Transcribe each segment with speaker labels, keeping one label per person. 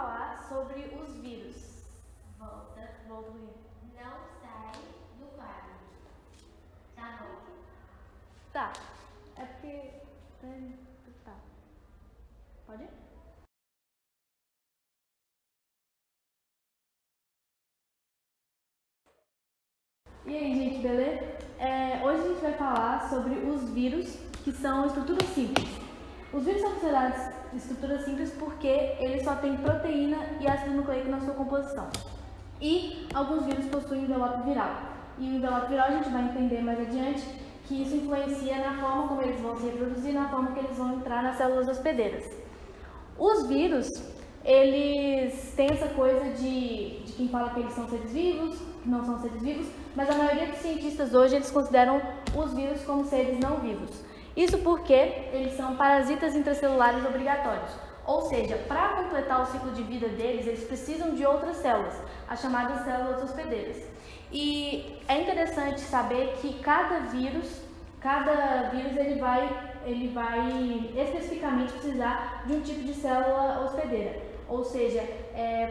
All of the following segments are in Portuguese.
Speaker 1: falar sobre os vírus.
Speaker 2: Volta. Não sai do quadro. Tá bom?
Speaker 1: Tá. É porque... Tá. Pode ir? E aí, gente, beleza? Hoje a gente vai falar sobre os vírus que são estruturas simples. Os vírus são considerados estruturas simples porque eles só têm proteína e ácido nucleico na sua composição. E alguns vírus possuem envelope viral. E o envelope viral a gente vai entender mais adiante que isso influencia na forma como eles vão se reproduzir, na forma que eles vão entrar nas células hospedeiras. Os vírus, eles têm essa coisa de quem fala que eles são seres vivos, que não são seres vivos, mas a maioria dos cientistas hoje eles consideram os vírus como seres não vivos. Isso porque eles são parasitas intracelulares obrigatórios, ou seja, para completar o ciclo de vida deles, eles precisam de outras células, as chamadas células hospedeiras. E é interessante saber que cada vírus ele vai especificamente precisar de um tipo de célula hospedeira, ou seja,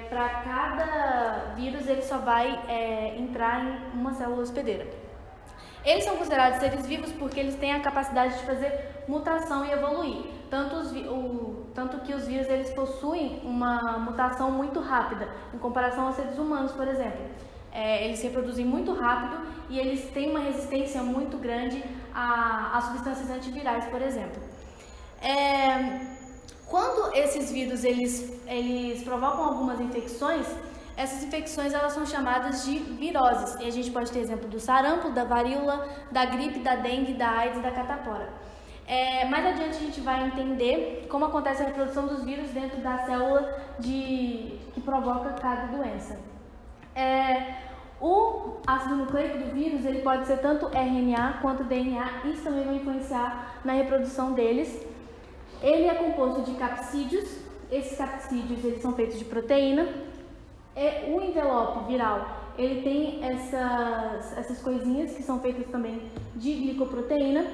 Speaker 1: para cada vírus ele só vai entrar em uma célula hospedeira. Eles são considerados seres vivos porque eles têm a capacidade de fazer mutação e evoluir. Tanto que os vírus eles possuem uma mutação muito rápida, em comparação aos seres humanos, por exemplo. Eles se reproduzem muito rápido e eles têm uma resistência muito grande a substâncias antivirais, por exemplo. Quando esses vírus eles provocam algumas infecções, essas infecções elas são chamadas de viroses. E a gente pode ter exemplo do sarampo, da varíola, da gripe, da dengue, da AIDS e da catapora. Mais adiante a gente vai entender como acontece a reprodução dos vírus dentro da célula que provoca cada doença. O ácido nucleico do vírus ele pode ser tanto RNA quanto DNA, isso também vai influenciar na reprodução deles. Ele é composto de capsídeos, esses capsídeos eles são feitos de proteína. O envelope viral ele tem essas coisinhas que são feitas também de glicoproteína.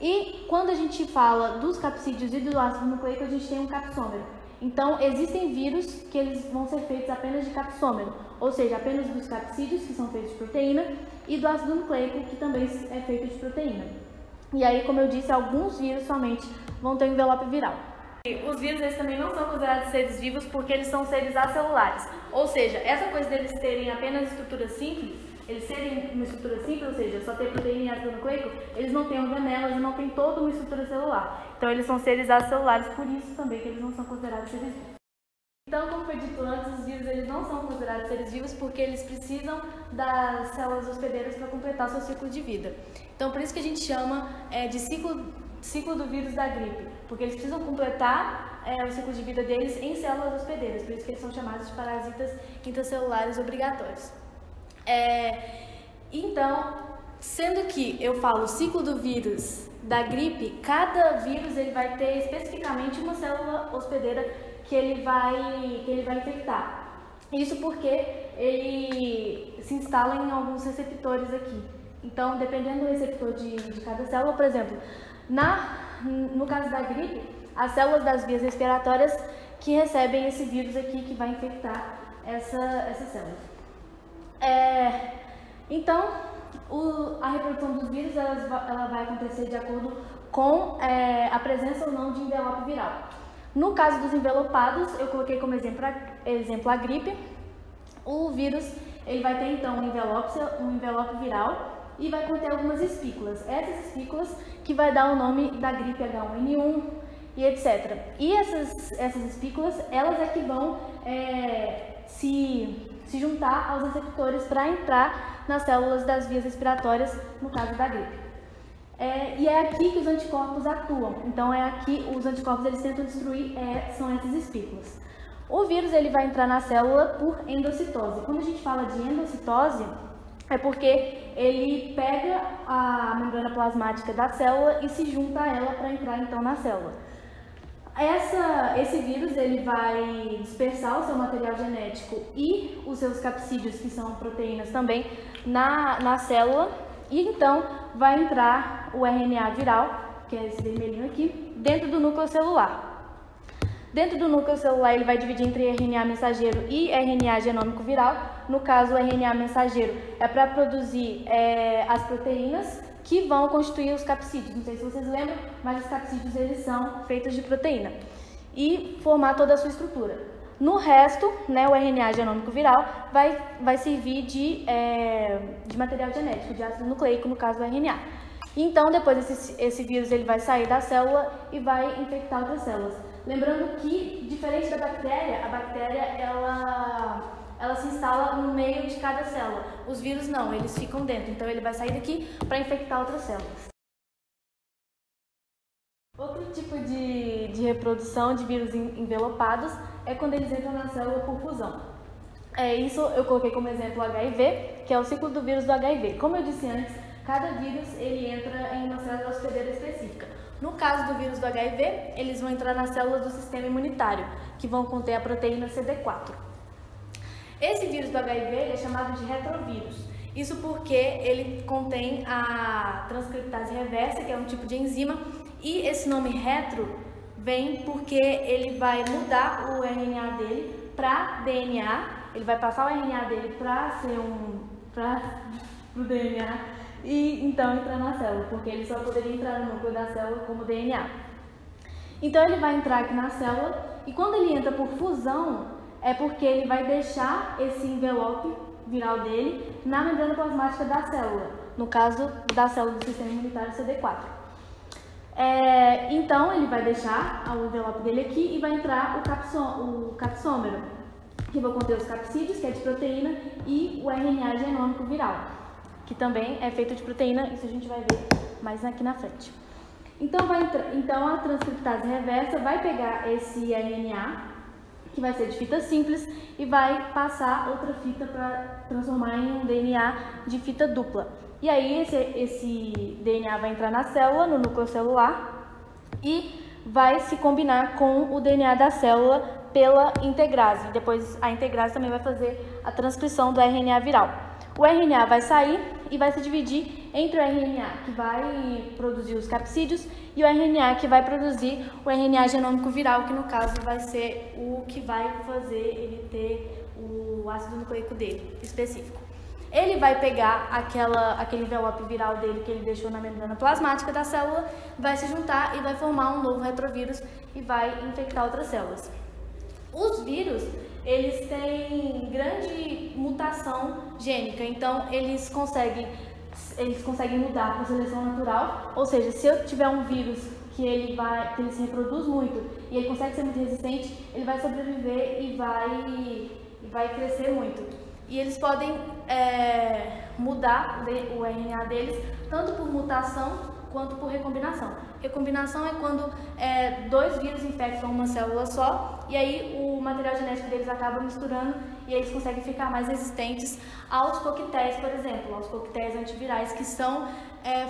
Speaker 1: E quando a gente fala dos capsídeos e do ácido nucleico, a gente tem um capsômero. Então, existem vírus que eles vão ser feitos apenas de capsômero, ou seja, apenas dos capsídeos, que são feitos de proteína, e do ácido nucleico, que também é feito de proteína. E aí, como eu disse, alguns vírus somente vão ter um envelope viral. Os vírus eles também não são considerados seres vivos porque eles são seres acelulares, ou seja, essa coisa deles terem apenas estrutura simples, eles serem uma estrutura simples, ou seja, só ter proteína e ácido nucleico, eles não têm organelas e não têm toda uma estrutura celular. Então eles são seres acelulares, por isso também que eles não são considerados seres vivos. Então, como foi dito antes, os vírus eles não são considerados seres vivos porque eles precisam das células hospedeiras para completar seu ciclo de vida. Então, por isso que a gente chama de ciclo do vírus da gripe, porque eles precisam completar o ciclo de vida deles em células hospedeiras, por isso que eles são chamados de parasitas intracelulares obrigatórios. Então, sendo que eu falo ciclo do vírus da gripe, cada vírus ele vai ter especificamente uma célula hospedeira que ele vai infectar. Isso porque ele se instala em alguns receptores aqui. Então, dependendo do receptor de cada célula, por exemplo, no caso da gripe, as células das vias respiratórias que recebem esse vírus aqui que vai infectar essa célula. Então, a reprodução dos vírus ela vai acontecer de acordo com a presença ou não de envelope viral. No caso dos envelopados, eu coloquei como exemplo a gripe. O vírus ele vai ter então um envelope viral e vai conter algumas espículas. Essas espículas que vai dar o nome da gripe H1N1 e etc. E essas espículas, elas é que vão se juntar aos receptores para entrar nas células das vias respiratórias, no caso da gripe. E é aqui que os anticorpos atuam. Então é aqui os anticorpos eles tentam destruir são essas espículas. O vírus ele vai entrar na célula por endocitose. Quando a gente fala de endocitose, é porque ele pega a membrana plasmática da célula e se junta a ela para entrar então na célula. Esse vírus ele vai dispersar o seu material genético e os seus capsídeos, que são proteínas também, na célula, e então vai entrar o RNA viral, que é esse vermelhinho aqui, dentro do núcleo celular. Dentro do núcleo celular, ele vai dividir entre RNA mensageiro e RNA genômico viral. No caso, o RNA mensageiro é para produzir as proteínas que vão constituir os capsídeos. Não sei se vocês lembram, mas os capsídeos eles são feitos de proteína e formar toda a sua estrutura. No resto, né, o RNA genômico viral vai servir de material genético, de ácido nucleico, no caso do RNA. Então, depois esse vírus ele vai sair da célula e vai infectar outras células. Lembrando que, diferente da bactéria, a bactéria ela se instala no meio de cada célula. Os vírus não, eles ficam dentro. Então, ele vai sair daqui para infectar outras células. Outro tipo de reprodução de vírus envelopados é quando eles entram na célula por fusão. Isso eu coloquei como exemplo o HIV, que é o ciclo do vírus do HIV. Como eu disse antes, cada vírus ele entra em uma célula hospedeira específica. No caso do vírus do HIV, eles vão entrar nas células do sistema imunitário, que vão conter a proteína CD4. Esse vírus do HIV é chamado de retrovírus. Isso porque ele contém a transcriptase reversa, que é um tipo de enzima, e esse nome retro vem porque ele vai mudar o RNA dele para DNA, ele vai passar o RNA dele para o DNA e então entrar na célula, porque ele só poderia entrar no núcleo da célula como DNA. Então ele vai entrar aqui na célula e quando ele entra por fusão, é porque ele vai deixar esse envelope viral dele na membrana plasmática da célula, no caso da célula do sistema imunitário CD4. Então ele vai deixar o envelope dele aqui e vai entrar o capsômero, que vai conter os capsídeos, que é de proteína, e o RNA genômico viral, que também é feito de proteína, isso a gente vai ver mais aqui na frente. Então a transcriptase reversa vai pegar esse RNA, que vai ser de fita simples, e vai passar outra fita para transformar em um DNA de fita dupla. E aí esse DNA vai entrar na célula, no núcleo celular, e vai se combinar com o DNA da célula pela integrase. Depois a integrase também vai fazer a transcrição do RNA viral. O RNA vai sair e vai se dividir entre o RNA que vai produzir os capsídeos e o RNA que vai produzir o RNA genômico viral, que no caso vai ser o que vai fazer ele ter o ácido nucleico dele específico. Ele vai pegar aquele envelope viral dele que ele deixou na membrana plasmática da célula, vai se juntar e vai formar um novo retrovírus e vai infectar outras células. Os vírus, eles têm grande mutação gênica, então eles conseguem mudar por seleção natural, ou seja, se eu tiver um vírus que ele se reproduz muito e ele consegue ser muito resistente, ele vai sobreviver e vai crescer muito. E eles podem mudar o RNA deles tanto por mutação quanto por recombinação. Recombinação é quando dois vírus infectam uma célula só e aí o material genético deles acaba misturando e eles conseguem ficar mais resistentes aos coquetéis, por exemplo, aos coquetéis antivirais, que são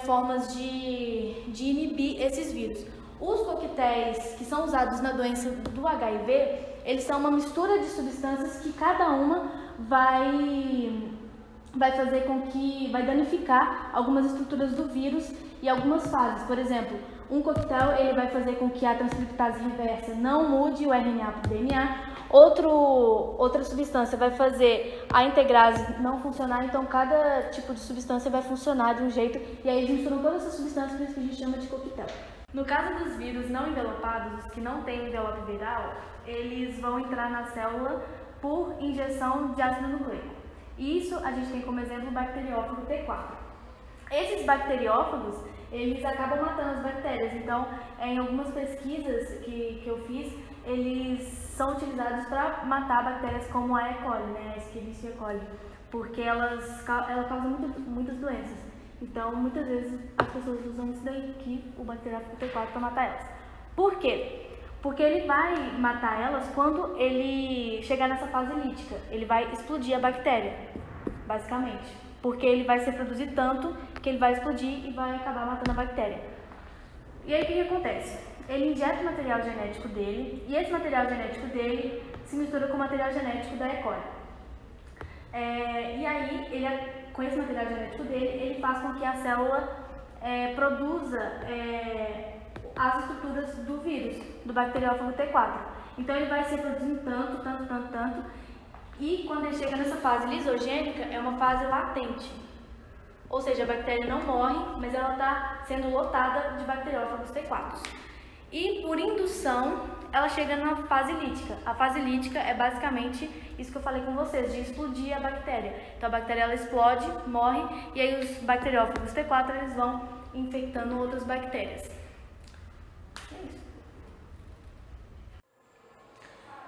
Speaker 1: formas de inibir esses vírus. Os coquetéis que são usados na doença do HIV, eles são uma mistura de substâncias que cada uma vai fazer com que vai danificar algumas estruturas do vírus e algumas fases. Por exemplo, um coquetel ele vai fazer com que a transcriptase reversa não mude o RNA para o DNA. Outra substância vai fazer a integrase não funcionar, então cada tipo de substância vai funcionar de um jeito e aí eles misturam todas essas substâncias, por isso que a gente chama de coquetel. No caso dos vírus não envelopados, os que não têm envelope viral, eles vão entrar na célula por injeção de ácido nucleico. Isso a gente tem como exemplo o bacteriófago T4. Esses bacteriófagos, eles acabam matando as bactérias, então em algumas pesquisas que eu fiz, eles são utilizados para matar bactérias como a E. coli, né, a Escherichia coli, porque ela causa muitas doenças. Então, muitas vezes as pessoas usam isso daí, que o bacteriófago T4, para matar elas. Por quê? Porque ele vai matar elas quando ele chegar nessa fase lítica. Ele vai explodir a bactéria, basicamente. Porque ele vai se reproduzir tanto que ele vai explodir e vai acabar matando a bactéria. E aí o que acontece? Ele injeta o material genético dele e esse material genético dele se mistura com o material genético da E. coli. E aí, com esse material genético dele, ele faz com que a célula produza as estruturas do vírus, do bacteriófago T4. Então ele vai se reproduzindo tanto, e quando ele chega nessa fase lisogênica, é uma fase latente. Ou seja, a bactéria não morre, mas ela está sendo lotada de bacteriófagos T4. E por indução, ela chega na fase lítica. A fase lítica é basicamente isso que eu falei com vocês, de explodir a bactéria. Então a bactéria ela explode, morre, e aí os bacteriófagos T4 eles vão infectando outras bactérias. É isso.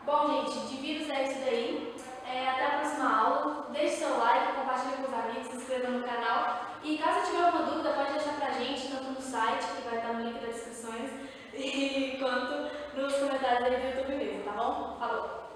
Speaker 1: Bom, gente, de vírus é isso daí. Até a próxima aula. Deixe seu like, compartilhe com os amigos, se inscreva no canal. E caso tiver alguma dúvida, pode deixar pra gente, tanto no site, que vai estar no link das descrições, quanto nos comentários aí do YouTube mesmo, tá bom? Falou!